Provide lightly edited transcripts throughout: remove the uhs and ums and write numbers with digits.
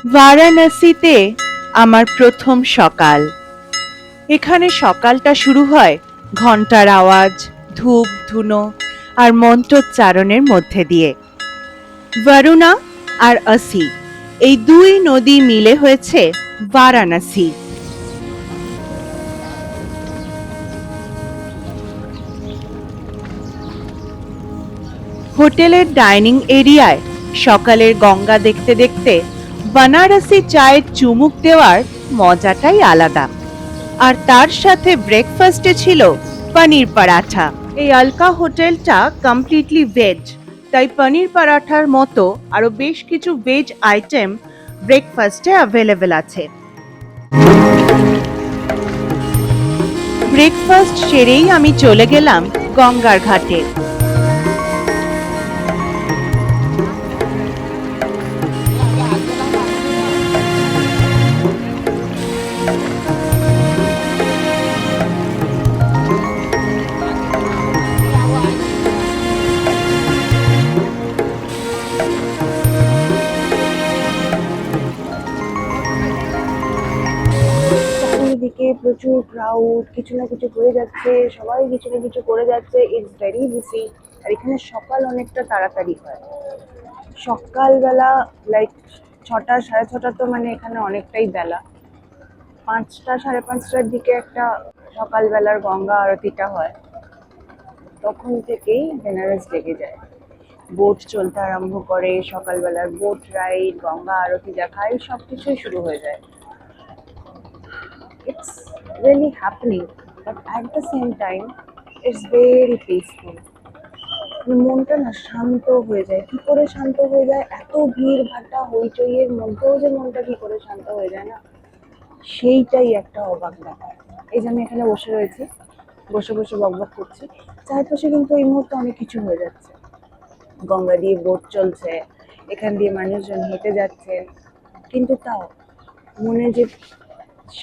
বারাণসীতে আমার প্রথম সকাল। এখানে সকালটা শুরু হয় ঘন্টার আওয়াজ, ধূপ ধুনো আর মন্ত্রোচ্চারণের মধ্যে দিয়ে। বরুণা আর অসি, এই দুই নদী মিলে হয়েছে বারাণসী। হোটেলের ডাইনিং এরিয়ায় সকালের গঙ্গা দেখতে দেখতে বানারসি চায়ের চুমুক দেওয়ার মজাটাই আলাদা। আর তার সাথে ব্রেকফাস্টে ছিল পনির পরাঠা। এই আলকা হোটেলটা কমপ্লিটলি ভেজ, তাই পনির পরাঠার মতো আরো বেশ কিছু ভেজ আইটেম ব্রেকফাস্টে অ্যাভেলেবেল আছে। ব্রেকফাস্ট সেরেই আমি চলে গেলাম গঙ্গার ঘাটে। চারিদিকে প্রচুর ক্রাউড, কিছু না কিছু হয়ে যাচ্ছে, সবাই কিছু না কিছু করে যাচ্ছে। It's very busy. আর এখানে সকাল অনেকটা তাড়াতাড়ি হয়। সকালবেলা লাইক 6টা 6:30 তো মানে এখানে অনেকটাই বেলা। 5টা 5:30টার দিকে একটা সকালবেলার গঙ্গা আরতিটা হয়, তখন থেকেই বেনারস লেগে যায়। বোট চলতে আরম্ভ করে, সকালবেলার বোট রাইড, গঙ্গা আরতি দেখা, এই সব কিছুই শুরু হয়ে যায়। It's really happening, but at the same time, it's very peaceful. মনটা না শান্ত হয়ে যায়। কি করে শান্ত হয়ে যায়? এত ভিড় ভাট্টা হইচইয়ের মধ্যেও যে মনটা কি করে শান্ত হয়ে যায় না, সেইটাই একটা অবাক ব্যাপার। এই যে আমি এখানে বসে রয়েছি, বসে বসে বকবক করছি, চারপাশে কিন্তু এই মুহূর্তে অনেক কিছু হয়ে যাচ্ছে। গঙ্গা দিয়ে বোট চলছে, এখান দিয়ে মানুষজন হেঁটে যাচ্ছে, কিন্তু তাও মনে যে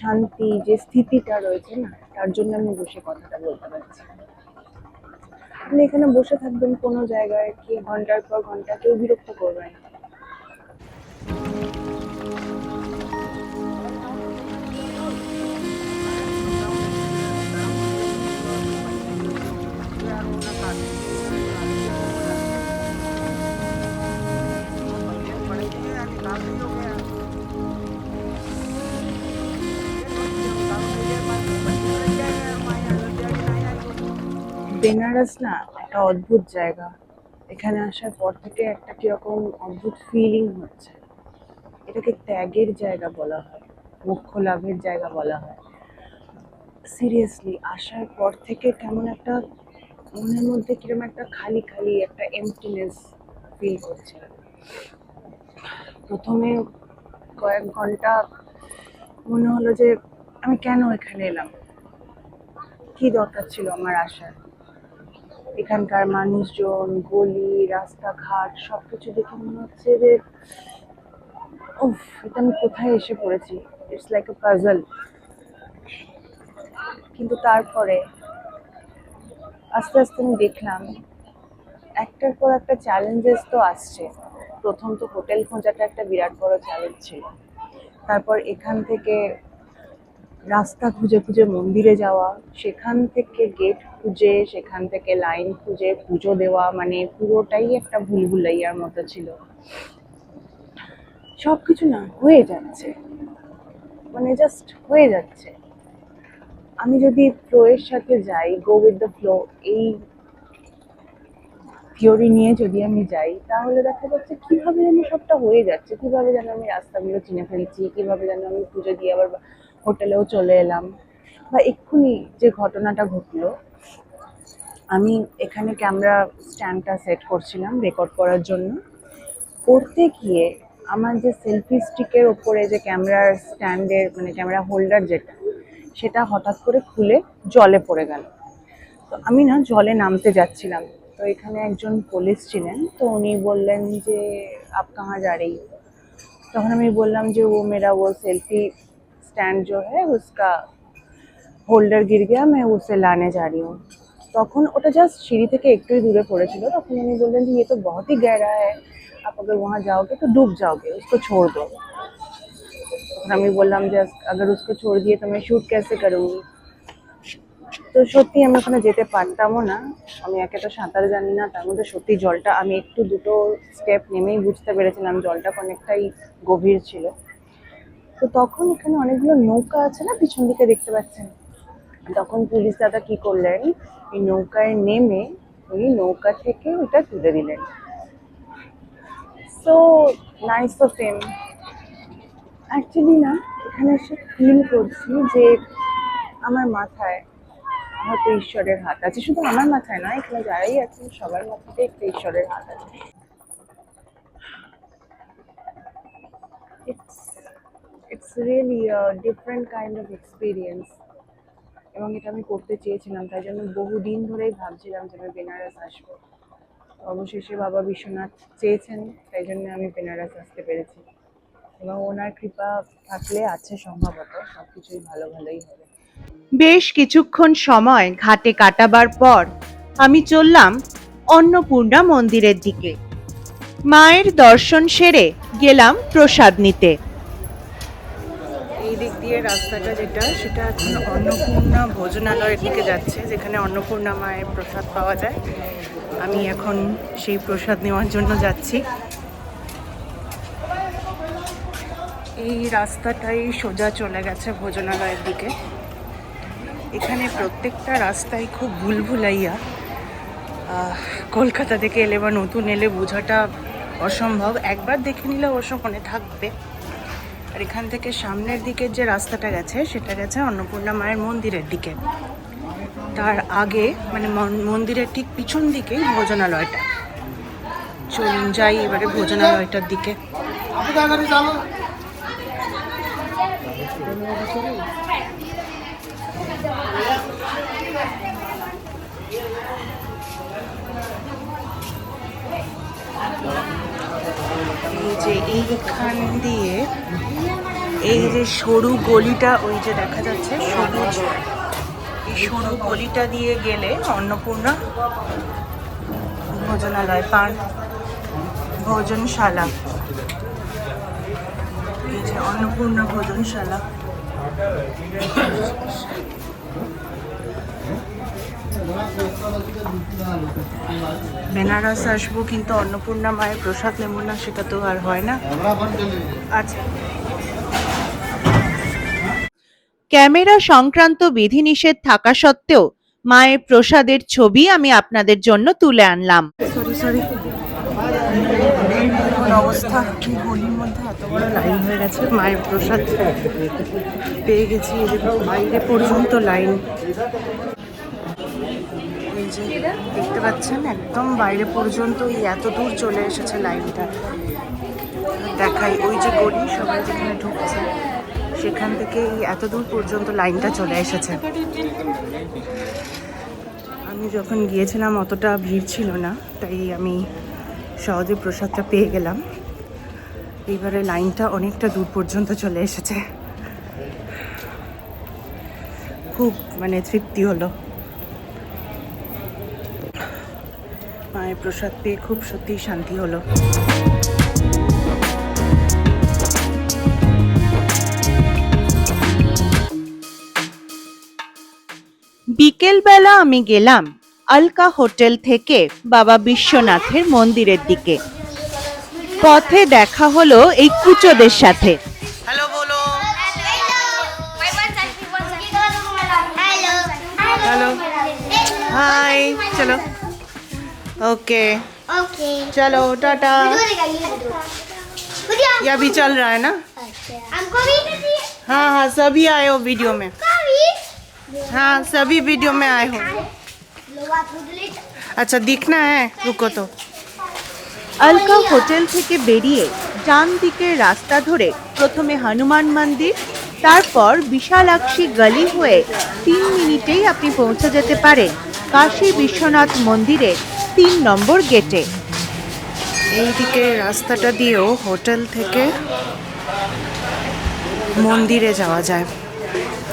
শান্তি, যে স্থিতিটা রয়েছে না, তার জন্য আমি বসে কথাটা বলতে পারছি। আপনি এখানে বসে থাকবেন কোনো জায়গায়, কি ঘন্টার পর ঘন্টা, কেউ বিরক্ত করবে না। বেনারস না একটা অদ্ভুত জায়গা। এখানে আসার পর থেকে একটা কিরকম অদ্ভুত ফিলিং হচ্ছে। এটাকে ত্যাগের জায়গা বলা হয়, মোক্ষ লাভের জায়গা বলা হয়। সিরিয়াসলি আসার পর থেকে কেমন একটা মনের মধ্যে কিরকম একটা খালি খালি একটা এমপ্টিনেস ফিল করছে। প্রথমে কয়েক ঘন্টা মনে হলো যে আমি কেন এখানে এলাম, কি দরকার ছিল আমার আসার। এখানকার মানুষজন, গলি, রাস্তাঘাট সবকিছু দেখে মনে হচ্ছে যে উফ, এটা আমি কোথায় এসে পড়েছি। It's like a puzzle. কিন্তু তারপরে আস্তে আস্তে আমি দেখলাম একটার পর একটা চ্যালেঞ্জেস তো আসছে। প্রথম তো হোটেল খোঁজাটা একটা বিরাট বড় চ্যালেঞ্জ ছিল। তারপর এখান থেকে রাস্তা খুঁজে খুঁজে মন্দিরে যাওয়া, সেখান থেকে গেট খুঁজে, সেখান থেকে লাইন খুঁজে পুজো দেওয়া, মানে পুরোটাই একটা ভুলভুলাইয়ার মতো ছিল। সবকিছু না হয়ে যাচ্ছে, মানে জাস্ট হয়ে যাচ্ছে। আমি যদি ফ্লোয়ের সাথে যাই, গো উইথ দ্য ফ্লো, এই থিওরি নিয়ে যদি আমি যাই, তাহলে দেখা যাচ্ছে কিভাবে যেন সবটা হয়ে যাচ্ছে, কিভাবে যেন আমি রাস্তাগুলো চিনে ফেলছি, কিভাবে যেন আমি পুজো দিয়ে আবার হোটেলেও চলে এলাম। বা এক্ষুনি যে ঘটনাটা ঘটলো, আমি এখানে ক্যামেরা স্ট্যান্ডটা সেট করছিলাম রেকর্ড করার জন্য। করতে গিয়ে আমার যে সেলফি স্টিকের ওপরে যে ক্যামেরার স্ট্যান্ডের মানে ক্যামেরা হোল্ডার যেটা, সেটা হঠাৎ করে খুলে জলে পড়ে গেল। তো আমি না জলে নামতে যাচ্ছিলাম, তো এখানে একজন পুলিশ ছিলেন, তো উনি বললেন যে আপ কাহা যা রही हो? তখন আমি বললাম যে ও মেরা वो सेल्फी स्टैंड जो है उसका হোল্ডার গির গিয়া मैं उसे लाने जा रही हूँ। তখন ওটা জাস্ট সিঁড়ি থেকে একটুই দূরে পড়েছিল। তখন উনি বললেন যে ये तो बहुत ही गहरा है, आप अगर वहाँ जाओगे तो डूब जाओगे, उसको छोड़ दो। আমি বললাম যে अगर उसको छोड़ दिए तो मैं शूट कैसे करूंगी। তো সত্যি আমি ওখানে যেতে পারতামও না। আমি একে তো সাঁতার জানি না, তার মধ্যে সত্যি জলটা, আমি একটু দুটো স্টেপ নেমেই বুঝতে পেরেছিলাম জলটা অনেকটাই গভীর ছিল। তো তখন এখানে অনেকগুলো নৌকা আছে না, পিছন দিকে দেখতে পাচ্ছেন। তখন পুলিশ দাদা কি করলেন, এই নৌকায় নেমে উনি নৌকা থেকে ওটা তুলে দিলেন। So nice of him. Actually না, এখানে এসে ফিল করছি যে আমার মাথায় হয়তো ঈশ্বরের হাত আছে। শুধু আমার মাথায় নয়, এখানে যারাই আছেন সবার মাথাতে একটা ঈশ্বরের হাত আছে। It's it's really different kind of experience, এবং এটা আমি করতে চেয়েছিলাম। তাই জন্য বহুদিন ধরেই ভাবছিলাম যে আমি বেনারস আসবো। অবশেষে বাবা বিশ্বনাথ চেয়েছেন, তাই জন্য আমি বেনারস আসতে পেরেছি, এবং ওনার কৃপা থাকলে আছে সম্ভবত সবকিছুই ভালো ভালোই হবে। বেশ কিছুক্ষণ সময় ঘাটে কাটাবার পর আমি চললাম অন্নপূর্ণা মন্দিরের দিকে। মায়ের দর্শন সেরে গেলাম প্রসাদ নিতে। এই দিক দিয়ে রাস্তাটা যেটা, সেটা এখন অন্নপূর্ণা ভোজনালয়ের দিকে যাচ্ছে, যেখানে অন্নপূর্ণা মায়ের প্রসাদ পাওয়া যায়। আমি এখন সেই প্রসাদ নেওয়ার জন্য যাচ্ছি। এই রাস্তাটাই সোজা চলে গেছে ভোজনালয়ের দিকে। এখানে প্রত্যেকটা রাস্তায় খুব ভুলভুলাইয়া। কলকাতা থেকে এলে বা নতুন এলে বোঝাটা অসম্ভব, একবার দেখে নিলে অবশ্য মনে থাকবে। আর এখান থেকে সামনের দিকের যে রাস্তাটা গেছে সেটা গেছে অন্নপূর্ণা মায়ের মন্দিরের দিকে। তার আগে মানে মন্দিরের ঠিক পিছন দিকেই ভোজনালয়টা। চলুন যাই এবারে ভোজনালয়টার দিকে। এই যে এইখান দিয়ে এই যে সরু গলিটা, ওই যে দেখা যাচ্ছে সবুজ, এই সরু গলিটা দিয়ে গেলে অন্নপূর্ণা ভোজনালয়, পান ভোজনশালা। এই যে অন্নপূর্ণা ভোজনশালা। বেনারস আসবো কিন্তু অন্নপূর্ণা মায়ের প্রসাদ নেব না, সেটা তো আর হয় না। আচ্ছা, ক্যামেরা সংক্রান্ত বিধিনিষেধ থাকা সত্ত্বেও মায়ের প্রসাদের ছবি আমি আপনাদের জন্য তুলে আনলাম। সরি এখন অবস্থা, এই গলির মধ্যে এত বড় লাইন হয়ে গেছে। মায়ের প্রসাদ পেয়ে গেছি, এই যে বাইরে পর্যন্ত লাইন। এই যে দেখতে পাচ্ছেন একদম বাইরে পর্যন্ত এই এত দূর চলে এসেছে লাইনটা। দেখাই ওই যে গলি, সবাই যেখানে ঢুকছে সেখান থেকে এই এত দূর পর্যন্ত লাইনটা চলে এসেছে। আমি যখন গিয়েছিলাম অতটা ভিড় ছিল না, তাই আমি সহজে প্রসাদটা পেয়ে গেলাম। এবারে লাইনটা অনেকটা দূর পর্যন্ত চলে এসেছে, খুব মানে তৃপ্তি হলো। মায়ের প্রসাদ পেয়ে খুব সত্যিই শান্তি হলো। বিকেলবেলা আমি গেলাম আলকা হোটেল থেকে বাবা বিশ্বনাথের মন্দিরের দিকে। পথে দেখা হলো এই কুচোদের সাথে। হ্যালো বলো। हेलो हाय, चलो ओके चलो टाटा। ये अभी चल रहा है ना? हाँ हाँ सभी आए हो वीडियो में। हाँ सभी वीडियो में आए हो। अच्छा दिखना है, रुको तो। আলকা হোটেল থেকে বেরিয়ে ডান দিকের রাস্তা ধরে প্রথমে হনুমান মন্দির, তারপর বিশালাক্ষী গলি হয়ে 3 মিনিটেই আপনি পৌঁছে যেতে পারেন কাশী বিশ্বনাথ মন্দিরের 3 নম্বর গেটে। এইদিকে রাস্তাটা দিয়েও হোটেল থেকে মন্দিরে যাওয়া যায়।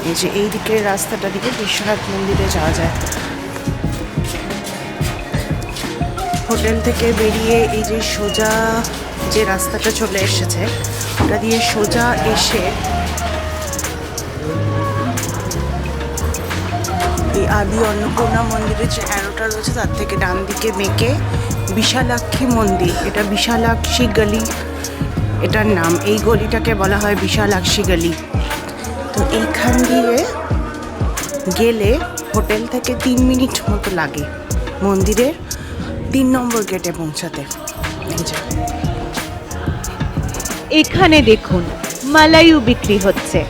এই যে এইদিকে রাস্তাটা দিয়ে বিশ্বনাথ মন্দিরে যাওয়া যায়। হোটেল থেকে বেরিয়ে এই যে সোজা যে রাস্তাটা চলে এসেছে, ওটা দিয়ে সোজা এসে এই আদি অন্নপূর্ণা মন্দিরের যে অ্যারোটা রয়েছে তার থেকে ডান দিকে বেঁকে বিশালাক্ষী মন্দির, এটা বিশালাক্ষী গলি এটার নাম। এই গলিটাকে বলা হয় বিশালাক্ষী গলি। তো এইখান দিয়ে গেলে হোটেল থেকে 3 মিনিট মতো লাগে মন্দিরের 3 নম্বর গেটে পৌঁছাতে। এখানে দেখুন মালাইউ বিক্রি হচ্ছে।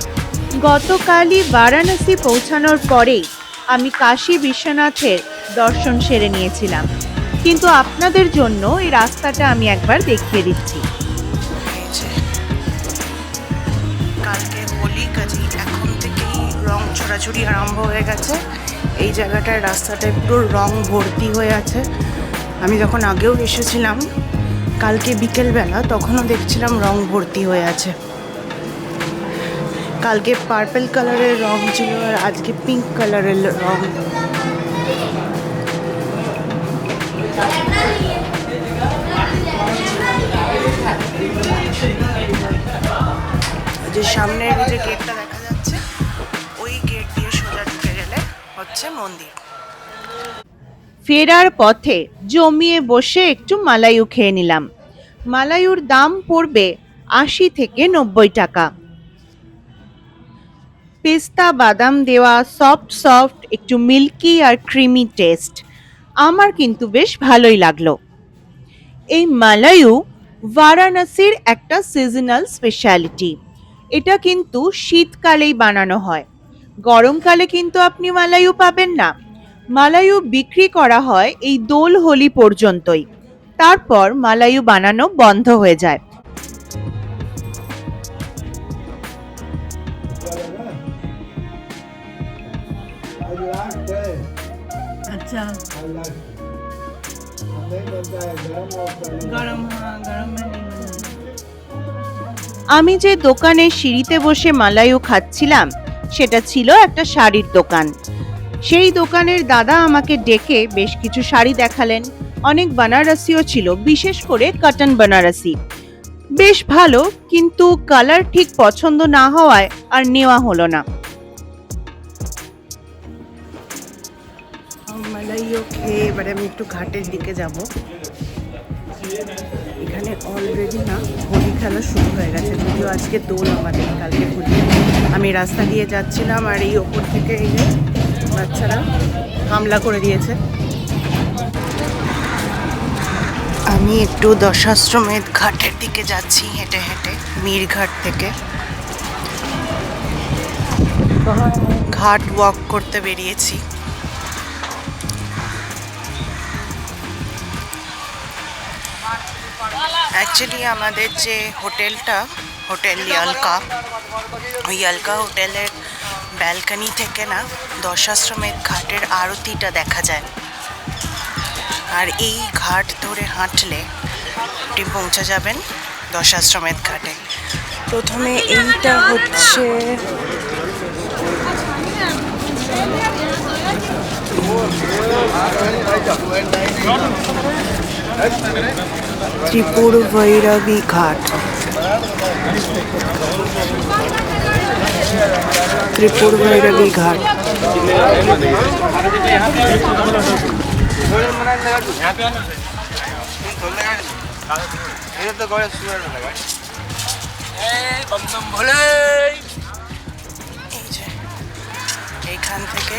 গতকালই বারাণসী পৌঁছানোর পরেই আমি কাশী বিশ্বনাথের দর্শন সেরে নিয়েছিলাম, কিন্তু আপনাদের জন্য এই রাস্তাটা আমি একবার দেখিয়ে দিচ্ছি। কালকে হোলি, কাজেই এখন থেকেই রং ছোড়াছুড়ি আরম্ভ হয়ে গেছে। এই জায়গাটায় রাস্তাটায় পুরো রং ভর্তি হয়ে আছে। আমি যখন আগেও এসেছিলাম কালকে বিকেলবেলা, তখনও দেখছিলাম রং ভর্তি হয়ে আছে। কালকে পার্পল কালারের রং ছিল আর আজকে পিঙ্ক কালারের রং। যে সামনের যে গেটটা দেখা যাচ্ছে ওই গেট দিয়ে সোজা ঢুকে গেলে হচ্ছে মন্দির। ফেরার পথে জমিয়ে বসে একটু মালাইউ খেয়ে নিলাম। মালাইউর দাম পড়বে 80 থেকে 90 টাকা। পেস্তা বাদাম দেওয়া, সফট সফট, একটু মিল্কি আর ক্রিমি টেস্ট। আমার কিন্তু বেশ ভালোই লাগলো। এই মালাইউ বারাণসীর একটা সিজনাল স্পেশালিটি। এটা কিন্তু শীতকালেই বানানো হয়, গরমকালে কিন্তু আপনি মালাইউ পাবেন না। মালাইউ বিক্রি করা হয় এই দোল হোলি পর্যন্তই, তারপর মালাইউ বানানো বন্ধ হয়ে যায়। আচ্ছা, গরম আমি যে দোকানে সিঁড়িতে বসে মালাইউ খাচ্ছিলাম সেটা ছিল একটা শাড়ির দোকান। সেই দোকানের দাদা আমাকে ডেকে বেশ কিছু শাড়ি দেখালেন। অনেক বানারসিও ছিল, বিশেষ করে কটন বানারসি। বেশ ভালো, কিন্তু কালার ঠিক পছন্দ না হওয়ায় আর নেওয়া হলো না। মালাইও খেয়ে এবারে আমি একটু ঘাটের দিকে যাব। এখানে অলরেডি না হোলি খেলা শুরু হয়ে গেছে, যদিও আজকে দোল, আমাদের কালকে হোলি। আমি রাস্তা দিয়ে যাচ্ছিলাম আর এই ওপর থেকে এই যে বাচ্চারা হামলা করে দিয়েছে। আমি একটু দশাশ্রমেধ ঘাটের দিকে যাচ্ছি হেঁটে হেঁটে, মীরঘাট থেকে। ঘাট ওয়াক করতে বেরিয়েছি। অ্যাকচুয়ালি আমাদের যে হোটেলটা, হোটেল ইয়ালকা, ওই ইয়ালকা হোটেলের ব্যালকনি থেকে না দশাশ্রমেধ ঘাটের আরতিটা দেখা যায়। আর এই ঘাট ধরে হাঁটলে আপনি পৌঁছে যাবেন দশাশ্রমেধ ঘাটে। প্রথমে এইটা হচ্ছে ত্রিপুর ভৈরবী ঘাট। ত্রিপুর ভৈরবী ঘাট। এই যে এইখান থেকে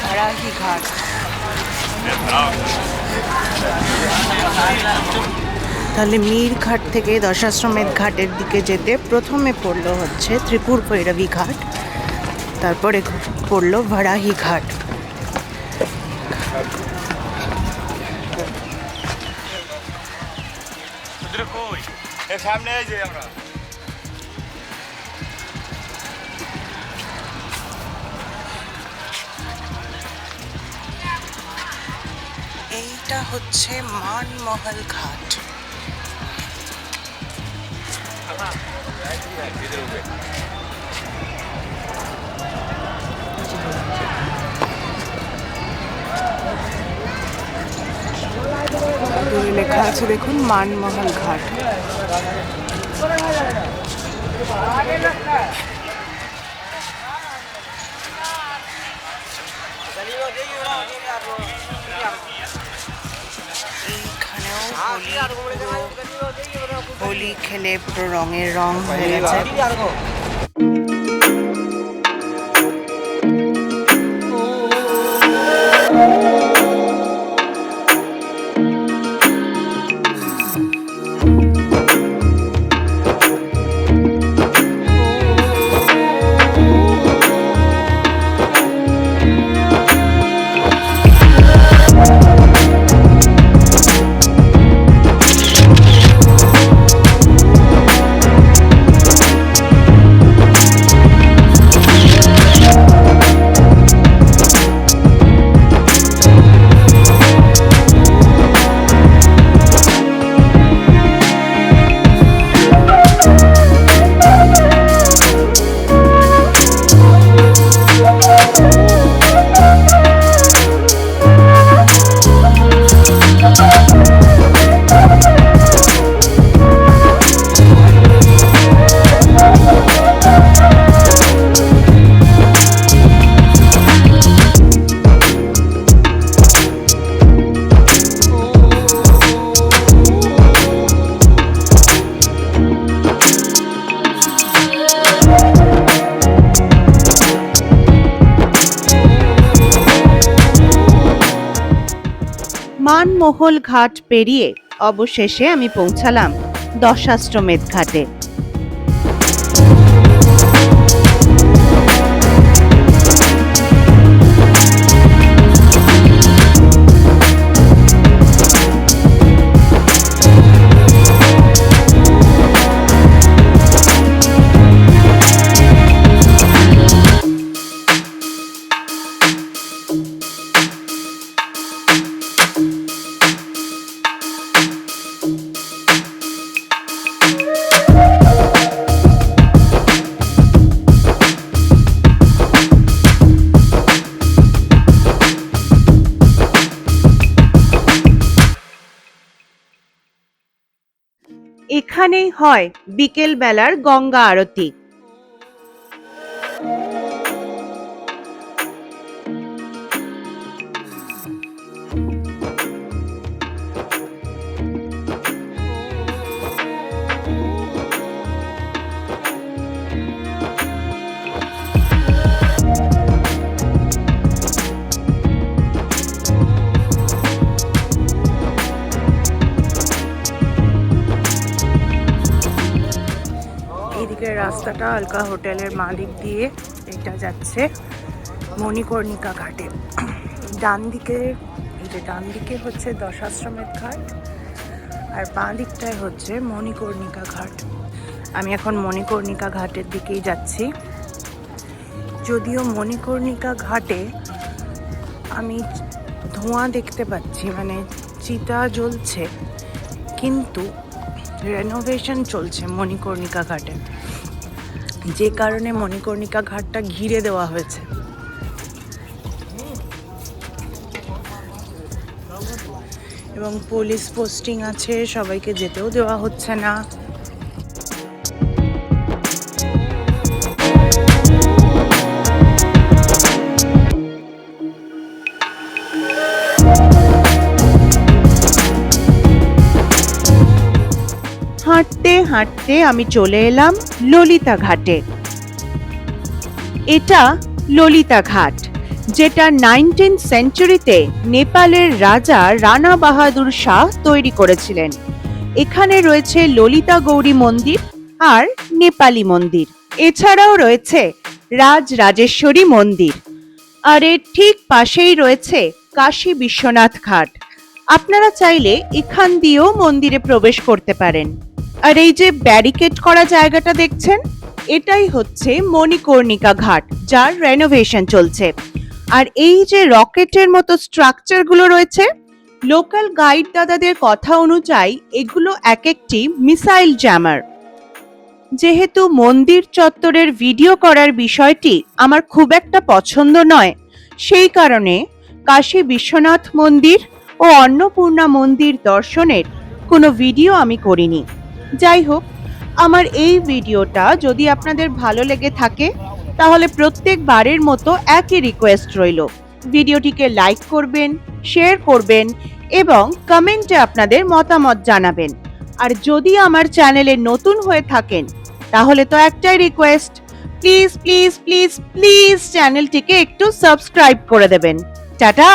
ভরাহি ঘাট। তাহলে মীরঘাট থেকে দশাশ্রমেধ ঘাটের দিকে যেতে প্রথমে পড়লো হচ্ছে ত্রিপুর ভৈরবী ঘাট, তারপরে পড়লো ভরাহি ঘাট। এইটা হচ্ছে মানমহল ঘাট। দূরে লেখা আছে দেখুন, মানমহল ঘাট। এইখানেও হোলি খেলে পুরো রঙের রং হয়ে গেছে। মানমহল ঘাট পেরিয়ে অবশেষে আমি পৌঁছালাম দশাশ্বমেধ ঘাটে। এখানেই হয় বিকেল বেলার গঙ্গা আরতি। রাস্তাটা আলকা হোটেলের মালিক দিয়ে এটা যাচ্ছে মণিকর্ণিকা ঘাটে। ডান দিকে, এই যে ডান দিকে হচ্ছে দশাশ্বমেধ ঘাট, আর বাঁ দিকটায় হচ্ছে মণিকর্ণিকা ঘাট। আমি এখন মণিকর্ণিকা ঘাটের দিকেই যাচ্ছি। যদিও মণিকর্ণিকা ঘাটে আমি ধোঁয়া দেখতে পাচ্ছি, মানে চিতা জ্বলছে, কিন্তু রেনোভেশন চলছে মণিকর্ণিকা ঘাটে, যে কারণে মণিকর্ণিকা ঘাটটা ঘিরে দেওয়া হয়েছে। এবং পুলিশ পোস্টিং আছে, সবাইকে যেতেও দেওয়া হচ্ছে না। হাঁটতে হাঁটতে আমি চলে এলাম ললিতা ঘাটে। এটা ললিতা ঘাট, যেটা 19th সেঞ্চুরিতে নেপালের রাজা রানা বাহাদুর শাহ তৈরি করেছিলেন। এখানে রয়েছে ললিতা গৌরী মন্দির আর নেপালি মন্দির, এছাড়াও রয়েছে রাজ রাজেশ্বরী মন্দির, আর এর ঠিক পাশেই রয়েছে কাশী বিশ্বনাথ ঘাট। আপনারা চাইলে এখান দিয়েও মন্দিরে প্রবেশ করতে পারেন। আর এই যে ব্যারিকেড করা জায়গাটা দেখছেন, এটাই হচ্ছে মণিকর্ণিকা ঘাট, যার রেনোভেশন চলছে। আর এই যে রকেটের মতো স্ট্রাকচার গুলো রয়েছে, লোকাল গাইড দাদাদের কথা অনুযায়ী এগুলো এক একটি মিসাইল জ্যামার। যেহেতু মন্দির চত্বরের ভিডিও করার বিষয়টি আমার খুব একটা পছন্দ নয়, সেই কারণে কাশী বিশ্বনাথ মন্দির ও অন্নপূর্ণা মন্দির দর্শনের কোনো ভিডিও আমি করিনি। যাই হোক, আমার এই ভিডিওটা যদি আপনাদের ভালো লেগে থাকে তাহলে প্রত্যেকবারের মতো একই রিকোয়েস্ট রইল, ভিডিওটিকে লাইক করবেন, শেয়ার করবেন এবং কমেন্টে আপনাদের মতামত জানাবেন। আর যদি আমার চ্যানেলে নতুন হয়ে থাকেন তাহলে তো একটাই request, please please please please চ্যানেলটিকে একটু সাবস্ক্রাইব করে দেবেন। টাটা।